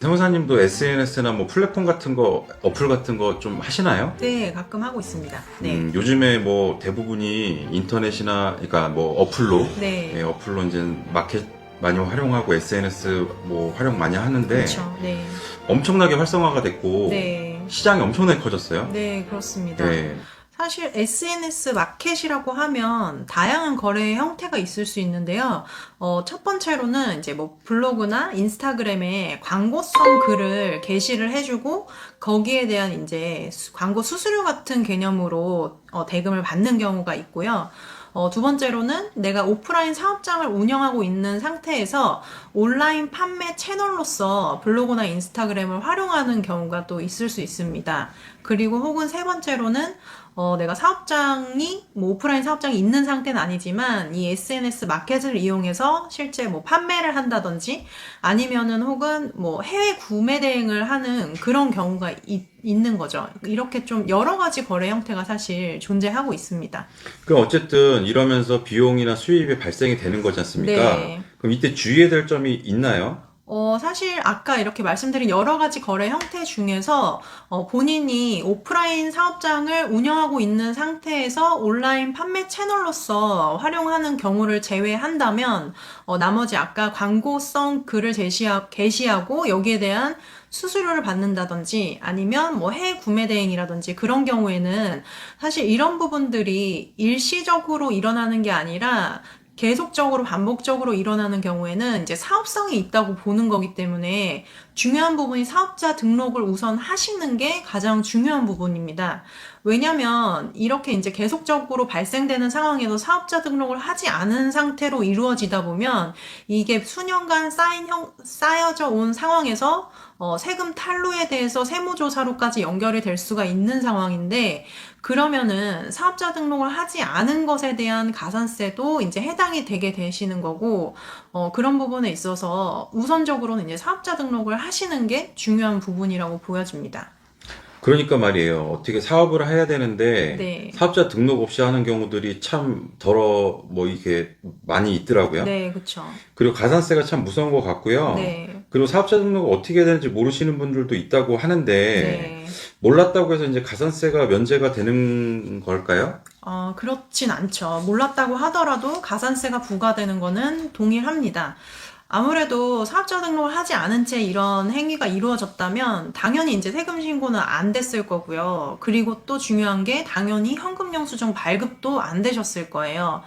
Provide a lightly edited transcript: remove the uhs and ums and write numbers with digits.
세무사님도 SNS나 뭐 플랫폼 같은 거, 어플 같은 거 좀 하시나요? 네, 가끔 하고 있습니다. 네. 요즘에 뭐 대부분이 인터넷이나, 그러니까 뭐 어플로, 네. 예, 어플로 이제 마켓 많이 활용하고 SNS 뭐 활용 많이 하는데 그렇죠. 네. 엄청나게 활성화가 됐고 네. 시장이 엄청나게 커졌어요. 네, 그렇습니다. 네. 사실 SNS 마켓이라고 하면 다양한 거래 형태가 있을 수 있는데요. 첫 번째로는 이제 뭐 블로그나 인스타그램에 광고성 글을 게시를 해주고 거기에 대한 이제 광고 수수료 같은 개념으로 대금을 받는 경우가 있고요. 두 번째로는 내가 오프라인 사업장을 운영하고 있는 상태에서 온라인 판매 채널로서 블로그나 인스타그램을 활용하는 경우가 또 있을 수 있습니다. 그리고 혹은 세 번째로는 내가 사업장이 뭐 오프라인 사업장이 있는 상태는 아니지만 이 SNS 마켓을 이용해서 실제 뭐 판매를 한다든지 아니면은 혹은 뭐 해외 구매 대행을 하는 그런 경우가 있는 거죠. 이렇게 좀 여러 가지 거래 형태가 사실 존재하고 있습니다. 그럼 어쨌든 이러면서 비용이나 수입이 발생이 되는 거지 않습니까? 네. 그럼 이때 주의해야 될 점이 있나요? 사실 아까 이렇게 말씀드린 여러 가지 거래 형태 중에서 본인이 오프라인 사업장을 운영하고 있는 상태에서 온라인 판매 채널로서 활용하는 경우를 제외한다면 나머지 아까 광고성 글을 게시하고 여기에 대한 수수료를 받는다든지 아니면 뭐 해외 구매 대행이라든지 그런 경우에는 사실 이런 부분들이 일시적으로 일어나는 게 아니라 계속적으로 반복적으로 일어나는 경우에는 이제 사업성이 있다고 보는 거기 때문에 중요한 부분이 사업자 등록을 우선 하시는 게 가장 중요한 부분입니다. 왜냐면 이렇게 이제 계속적으로 발생되는 상황에서 사업자 등록을 하지 않은 상태로 이루어지다 보면 이게 수년간 쌓여져 온 상황에서 세금 탈루에 대해서 세무조사로까지 연결이 될 수가 있는 상황인데 그러면은 사업자 등록을 하지 않은 것에 대한 가산세도 이제 해당이 되게 되시는 거고 그런 부분에 있어서 우선적으로는 이제 사업자 등록을 하시는 게 중요한 부분이라고 보여집니다. 그러니까 말이에요. 어떻게 사업을 해야 되는데 네. 사업자 등록 없이 하는 경우들이 참 뭐 이게 많이 있더라고요. 네, 그쵸. 그리고 가산세가 참 무서운 것 같고요. 네. 그리고 사업자 등록을 어떻게 해야 되는지 모르시는 분들도 있다고 하는데 네. 몰랐다고 해서 이제 가산세가 면제가 되는 걸까요? 그렇진 않죠. 몰랐다고 하더라도 가산세가 부과되는 거는 동일합니다. 아무래도 사업자 등록을 하지 않은 채 이런 행위가 이루어졌다면 당연히 이제 세금 신고는 안 됐을 거고요. 그리고 또 중요한 게 당연히 현금 영수증 발급도 안 되셨을 거예요.